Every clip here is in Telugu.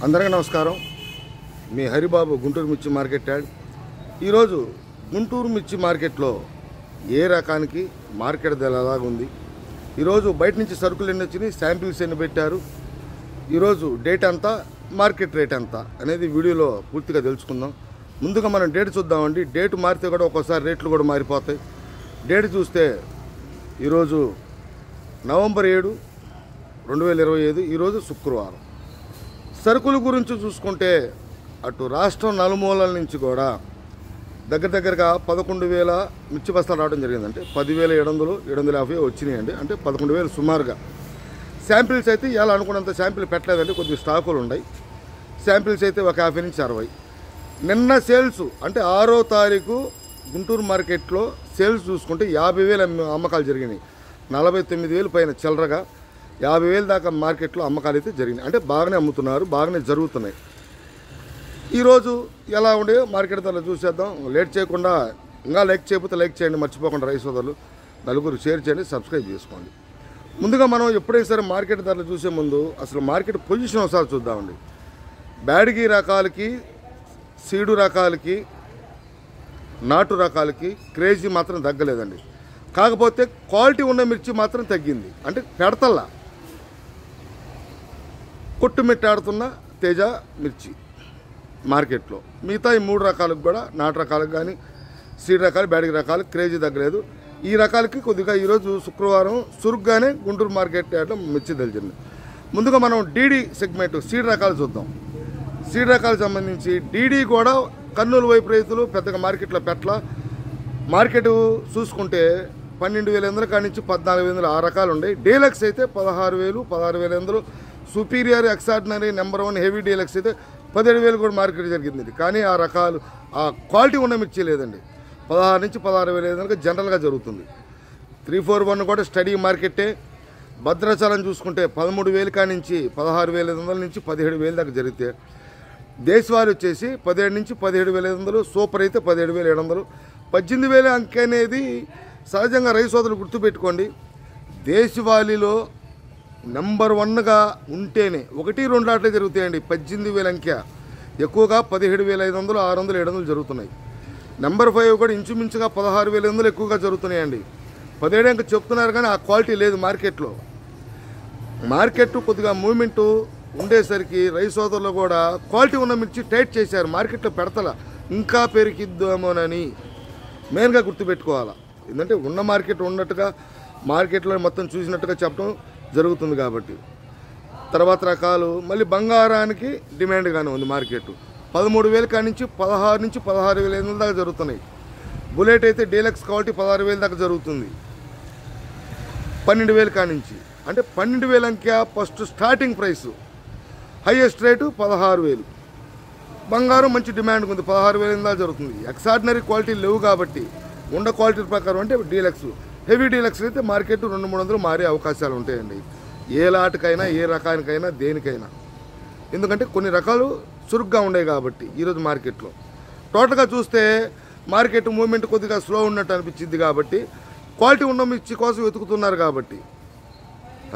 అందరికీ నమస్కారం. మీ హరిబాబు గుంటూరు మిర్చి మార్కెట్ యాడ్. ఈరోజు గుంటూరు మిర్చి మార్కెట్లో ఏ రకానికి మార్కెట్ ధర ఎలాగుంది, ఈరోజు బయట నుంచి సరుకులు ఎన్ని వచ్చినాయి, శాంపిల్స్ ఎన్ని పెట్టారు, ఈరోజు డేట్ ఎంత, మార్కెట్ రేట్ ఎంత అనేది వీడియోలో పూర్తిగా తెలుసుకుందాం. ముందుగా మనం డేట్ చూద్దామండి. డేట్ మారితే కూడా ఒక్కోసారి రేట్లు కూడా మారిపోతాయి. డేట్ చూస్తే ఈరోజు నవంబర్ 7, 2025, ఈరోజు శుక్రవారం. సరుకుల గురించి చూసుకుంటే అటు రాష్ట్రం నలుమూలల నుంచి కూడా దగ్గరగా 11,000 మిర్చి బస్తాలు రావడం జరిగిందంటే 10,700, 750 వచ్చినాయండి. అంటే 11,000 సుమారుగా. శాంపిల్స్ అయితే ఇలా అనుకున్నంత శాంపిల్ పెట్టలేదండి, కొద్దిగా స్టాకులు ఉన్నాయి. శాంపిల్స్ అయితే ఒక 50 నుంచి 60. నిన్న సేల్స్ అంటే 6వ తారీఖు గుంటూరు మార్కెట్లో సేల్స్ చూసుకుంటే 50,000 అమ్మకాలు జరిగినాయి. 49,000 పైన చిల్లరగా 50,000 దాకా మార్కెట్లో అమ్మకాలు అయితే జరిగినాయి. అంటే బాగానే అమ్ముతున్నారు, బాగానే జరుగుతున్నాయి. ఈరోజు ఎలా ఉండే మార్కెట్ ధరలు చూసేద్దాం. లేట్ చేయకుండా, ఇంకా లైక్ చేయకపోతే లైక్ చేయండి, మర్చిపోకుండా రైతు సోదరులు నలుగురు షేర్ చేయండి, సబ్స్క్రైబ్ చేసుకోండి. ముందుగా మనం ఎప్పుడైనా సరే మార్కెట్ ధరలు చూసే ముందు అసలు మార్కెట్ పొజిషన్ ఒకసారి చూద్దామండి. బ్యాడ్గి రకాలకి, సీడు రకాలకి, నాటు రకాలకి క్రేజీ మాత్రం తగ్గలేదండి. కాకపోతే క్వాలిటీ ఉన్న మిర్చి మాత్రం తగ్గింది. అంటే పెడతల్లా కొట్టుమిట్టాడుతున్న తేజ మిర్చి మార్కెట్లో. మిగతా ఈ 3 రకాలకు కూడా, నాటు రకాలకు కానీ, సీడ్ రకాలు, బ్యాడ్గి రకాలు క్రేజీ తగ్గలేదు. ఈ రకాలకి కొద్దిగా ఈరోజు శుక్రవారం చురుగ్గానే గుంటూరు మార్కెట్ యార్డ్లో మిర్చి తెలిసింది. ముందుగా మనం డీడీ సెగ్మెంట్ సీడ్ రకాలు చూద్దాం. సీడ్ రకాలకు సంబంధించి డీడీ కూడా కర్నూలు వైపు రైతులు పెద్దగా మార్కెట్లో పెట్టల. మార్కెట్ చూసుకుంటే 12,500 కాడి నుంచి 14,500 ఆ రకాలు ఉన్నాయి. డీలక్స్ అయితే 16,000, 16,500. Superior, extraordinary, number 1 heavy deluxe అయితే 17,000 కూడా మార్కెట్ జరిగింది. కానీ ఆ రకాలు ఆ క్వాలిటీ ఉన్న మిర్చి లేదండి. 16 నుంచి 16,500 జనరల్గా జరుగుతుంది. 341 కూడా స్టడీ మార్కెటే. భద్రాచలం చూసుకుంటే 13,000 కాడి నుంచి 16,500 నుంచి 17,000 దాకా జరిగితే, దేశవాళీ వచ్చేసి 17 నుంచి 17,500, సూపర్ అయితే 17,700. 18,000 అంకె అనేది సహజంగా రైతు సోదరులు గుర్తుపెట్టుకోండి. దేశవాళీలో నెంబర్ 1గా ఉంటేనే 1, 2 లాట్లే జరుగుతాయండి. 18,000 అంకె ఎక్కువగా 17,500, 600, 700 జరుగుతున్నాయి. నెంబర్ 5 కూడా ఇంచుమించుగా 16,500 ఎక్కువగా జరుగుతున్నాయండి. 17 అంకె చెప్తున్నారు కానీ ఆ క్వాలిటీ లేదు మార్కెట్లో. మార్కెట్ కొద్దిగా మూవ్మెంటు ఉండేసరికి రైతు సోదరులు కూడా క్వాలిటీ ఉన్న మిర్చి టైట్ చేశారు. మార్కెట్లో పెడతల ఇంకా పెరిగిద్దామోనని మెయిన్గా గుర్తుపెట్టుకోవాలి. ఎందుకంటే ఉన్న మార్కెట్ ఉన్నట్టుగా, మార్కెట్లో మొత్తం చూసినట్టుగా చెప్పడం జరుగుతుంది కాబట్టి. తర్వాత రకాలు మళ్ళీ బంగారానికి డిమాండ్గానే ఉంది మార్కెట్. 13,000 కాడి నుంచి 16 నుంచి 16,500 దాకా జరుగుతున్నాయి. బుల్లెట్ అయితే డీలక్స్ క్వాలిటీ 16,000 దాకా జరుగుతుంది. 12,000 కాడి నుంచి, అంటే 12,000 అంకె first starting price. Highest rate 16,000. బంగారం మంచి డిమాండ్ ఉంది, 16,000 దాకా జరుగుతుంది. ఎక్సార్డినరీ క్వాలిటీ లేవు కాబట్టి ఉన్న క్వాలిటీ ప్రకారం అంటే డీలక్స్, హెవీ డీలక్స్ అయితే మార్కెట్ 200-300 మారే అవకాశాలు ఉంటాయండి. ఏ లాట్కైనా, ఏ రకానికైనా, దేనికైనా. ఎందుకంటే కొన్ని రకాలు చురుగ్గా ఉన్నాయి కాబట్టి ఈరోజు మార్కెట్లో. టోటల్గా చూస్తే మార్కెట్ మూవ్మెంట్ కొద్దిగా స్లో ఉన్నట్టు అనిపించింది కాబట్టి, క్వాలిటీ ఉన్న మిర్చి కోసం వెతుకుతున్నారు కాబట్టి.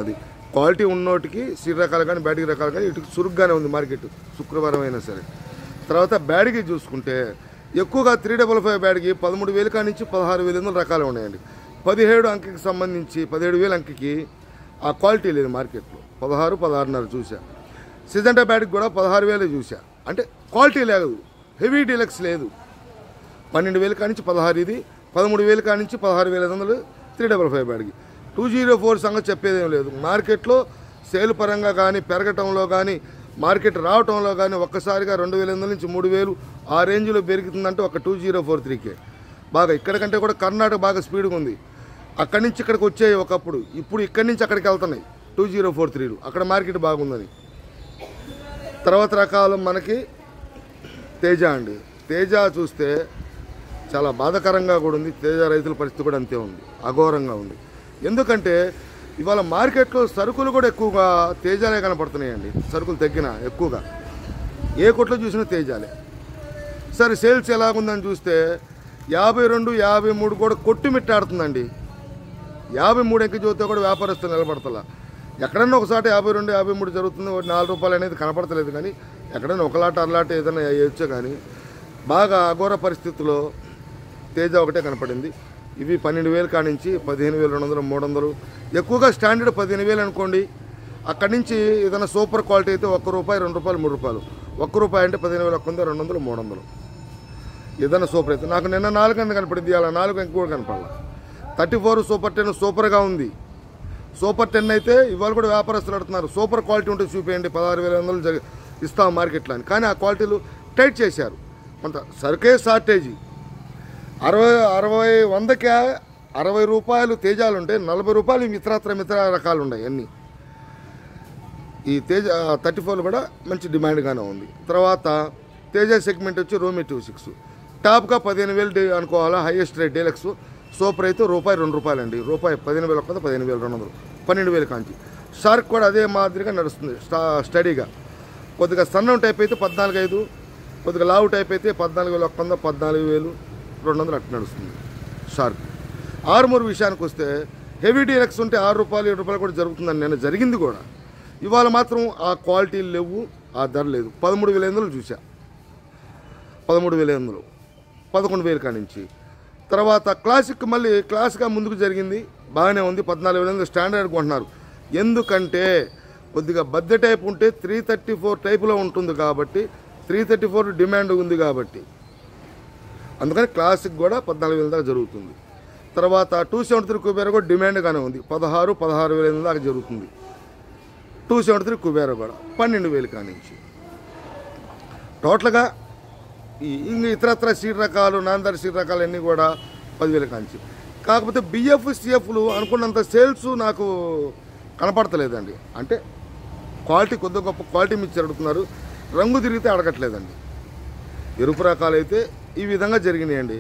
అది క్వాలిటీ ఉన్నోటికి సీడ్ రకాలు కానీ, బ్యాడ్గి రకాలు కానీ ఇటుకు చురుగ్గానే ఉంది మార్కెట్ శుక్రవారం అయినా సరే. తర్వాత బ్యాడ్గి చూసుకుంటే ఎక్కువగా 355 బ్యాడ్గి 13,000 కాడి నుంచి 16,500 రకాలు ఉన్నాయండి. 17 అంకెకి సంబంధించి 17,000 అంకెకి ఆ క్వాలిటీ లేదు మార్కెట్లో. 16, 16.5 చూసా. సిజంటా బ్యాడ్కి కూడా 16,000 చూసా. అంటే క్వాలిటీ లేదు, హెవీ డీలక్స్ లేదు. 12,000 కాడి నుంచి 16 ఇది, 13,000 కాడి నుంచి 16,500 355 బ్యాడ్కి. 204 సంగతి చెప్పేదేం లేదు. మార్కెట్లో సేల్ పరంగా కానీ, పెరగటంలో కానీ, మార్కెట్ రావటంలో కానీ ఒక్కసారిగా 2,500 నుంచి 3,000 ఆ రేంజ్లో పెరుగుతుందంటే ఒక 2043కే. బాగా ఇక్కడికంటే కూడా కర్ణాటక బాగా స్పీడ్గా ఉంది. అక్కడి నుంచి ఇక్కడికి వచ్చాయి ఒకప్పుడు, ఇప్పుడు ఇక్కడి నుంచి అక్కడికి వెళ్తున్నాయి 2043. అక్కడ మార్కెట్ బాగుందని. తర్వాత రకాలు మనకి తేజ అండి. తేజ చూస్తే చాలా బాధాకరంగా కూడా ఉంది. తేజ రైతుల పరిస్థితి కూడా అంతే ఉంది, అఘోరంగా ఉంది. ఎందుకంటే ఇవాళ మార్కెట్లో సరుకులు కూడా ఎక్కువగా తేజాలే కనపడుతున్నాయండి. సరుకులు తగ్గిన ఎక్కువగా ఏ కొట్లో చూసినా తేజాలే. సరే సేల్స్ ఎలాగుందని చూస్తే 52, 53 కూడా కొట్టుమిట్టాడుతుందండి. 53 అంకె చూస్తే కూడా వ్యాపారస్తులు నిలబడతలా. ఎక్కడన్నా ఒకసారి 52, 53 జరుగుతుంది, 4 రూపాయలు అనేది కనపడతలేదు. కానీ ఎక్కడైనా ఒకలాట అరలాట ఏదైనా వేయొచ్చే. కానీ బాగా అఘోర పరిస్థితుల్లో తేజ ఒకటే కనపడింది. ఇవి 12,000 కానించి 15,200, 300, ఎక్కువగా స్టాండర్డ్ 15,000 అనుకోండి. అక్కడి నుంచి ఏదైనా సూపర్ క్వాలిటీ అయితే ₹1, ₹2, ₹3. ₹1 అంటే 15,100, 200, 300 ఏదైనా సూపర్ అయితే. నాకు నిన్న 4 కనపడింది, అలా 4 ఎక్కువ కనపడాలి. 34 సూపర్ 10 సూపర్గా ఉంది. సూపర్ 10 అయితే ఇవాళ కూడా వ్యాపారస్తులు అడుగుతున్నారు, సూపర్ క్వాలిటీ ఉంటే చూపించండి, 16,500 ఇస్తాం మార్కెట్లో అని. కానీ ఆ క్వాలిటీలు టైట్ చేశారు. కొంత సరుకే షార్టేజీ. 100కి ₹60 తేజాలు ఉంటే ₹40 మిత్ర రకాలు ఉన్నాయి అన్నీ. ఈ తేజ 34 కూడా మంచి డిమాండ్గానే ఉంది. తర్వాత తేజ సెగ్మెంట్ వచ్చి రోమి 26 టాప్గా 15,000 అనుకోవాలా. హైయెస్ట్ రేట్ డీలక్స్ సూపర్ అయితే ₹2 అండి. ₹15,100, 15,200, 12,000 కాంచి. షార్క్ కూడా అదే మాదిరిగా నడుస్తుంది స్టడీగా. కొద్దిగా సన్నం టైప్ అయితే 14,500, కొద్దిగా లావు టైప్ అయితే 14,100, 14,200 అట్లా నడుస్తుంది షార్క్. ఆర్మూర్ విషయానికి వస్తే హెవీ డీలక్స్ ఉంటే ₹6, ₹7 కూడా జరుగుతుందని నేను జరిగింది కూడా. ఇవాళ మాత్రం ఆ క్వాలిటీలు లేవు, ఆ ధర లేదు. 13,500 చూసా, 13,500, 11,000 కానించి. తర్వాత క్లాసిక్ మళ్ళీ క్లాస్గా ముందుకు జరిగింది, బాగానే ఉంది. 14,500 స్టాండర్డ్ కొంటున్నారు. ఎందుకంటే కొద్దిగా బద్దె టైప్ ఉంటే 334 టైపులో ఉంటుంది కాబట్టి, 334 డిమాండ్ ఉంది కాబట్టి, అందుకని క్లాసిక్ కూడా 14,000 దాకా జరుగుతుంది. తర్వాత 273 కుబేరా కూడా డిమాండ్గానే ఉంది. 16,500 దాకా జరుగుతుంది. 273 కుబేరా కూడా 12,000 కానించి. టోటల్గా ఇంక ఇతరత్ర సీడ్ రకాలు, నాందర్ సీడ్ రకాలు అన్నీ కూడా 10,000 కాంచి. కాకపోతే బిఎఫ్, సిఎఫ్లు అనుకున్నంత సేల్స్ నాకు కనపడతలేదండి. అంటే క్వాలిటీ కొద్ది గొప్ప క్వాలిటీ మిర్చి అడుగుతున్నారు, రంగు తిరిగితే అడగట్లేదండి. ఎరుపు రకాలు అయితే ఈ విధంగా జరిగినాయండి.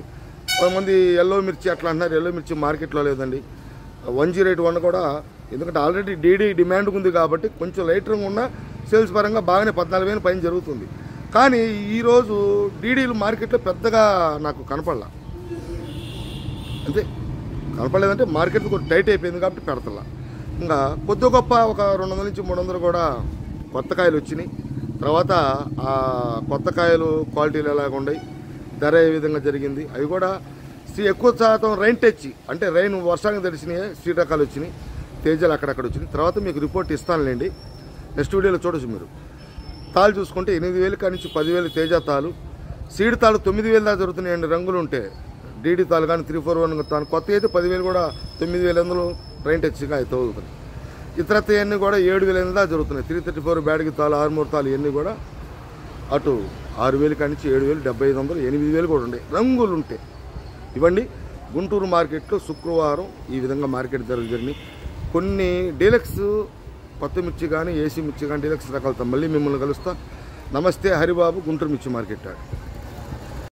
కొంతమంది ఎల్లో మిర్చి అట్లా అంటున్నారు, ఎల్లో మిర్చి మార్కెట్లో లేదండి. 108 కూడా, ఎందుకంటే ఆల్రెడీ డీడీ డిమాండ్ ఉంది కాబట్టి కొంచెం లైట్ రంగు ఉన్న సేల్స్ పరంగా బాగానే 14,000 పైన జరుగుతుంది. కానీ ఈరోజు డీడీలు మార్కెట్లో పెద్దగా నాకు కనపడలా. అంతే, కనపడలేదంటే మార్కెట్ కొంచెం టైట్ అయిపోయింది కాబట్టి పెడతలా. ఇంకా కొద్ది గొప్ప ఒక 200 నుంచి 300 కూడా కొత్త కాయలు వచ్చినాయి. తర్వాత ఆ కొత్త కాయలు క్వాలిటీలు ఎలాగ ఉన్నాయి, ధర ఏ విధంగా జరిగింది, అవి కూడా ఎక్కువ శాతం రైన్ టచ్, అంటే రైన్ వర్షానికి తడిసినాయి సీడ్ రకాలు వచ్చినాయి. తేజాలు అక్కడక్కడ వచ్చినాయి. తర్వాత మీకు రిపోర్ట్ ఇస్తానులేండి, నెక్స్ట్ వీడియోలో చూడొచ్చు మీరు. తాళ్ళు చూసుకుంటే 8,000 కానించి 10,000 తేజ తాలు. సీడ్ తాళ్ళు 9,000 దాకా జరుగుతున్నాయండి రంగులు ఉంటే. డీడీ తాలు కానీ 341 తాను కొత్త అయితే 10,000 కూడా 9,500 రైన్ టచ్గా అయితే అవుతుంది. ఇతరత్వ ఇవన్నీ కూడా 7,000 దాకా జరుగుతున్నాయి. 334 బ్యాడ్కి తాలు, ఆర్మూర్ తాలు ఇవన్నీ కూడా అటు 6,000 కానించి 7,000, 7,500, 8,000 కూడా ఉన్నాయి రంగులు ఉంటే. ఇవ్వండి గుంటూరు మార్కెట్లో శుక్రవారం ఈ విధంగా మార్కెట్ ధరలు జరిగినాయి. కొన్ని డీలక్స్ కొత్త మిర్చి కానీ, ఏసీ మిర్చి కానీ, డీలక్స్ రకాలతో మళ్ళీ మిమ్మల్ని కలుస్తా. నమస్తే, హరిబాబు, గుంటూరు మిర్చి మార్కెట్.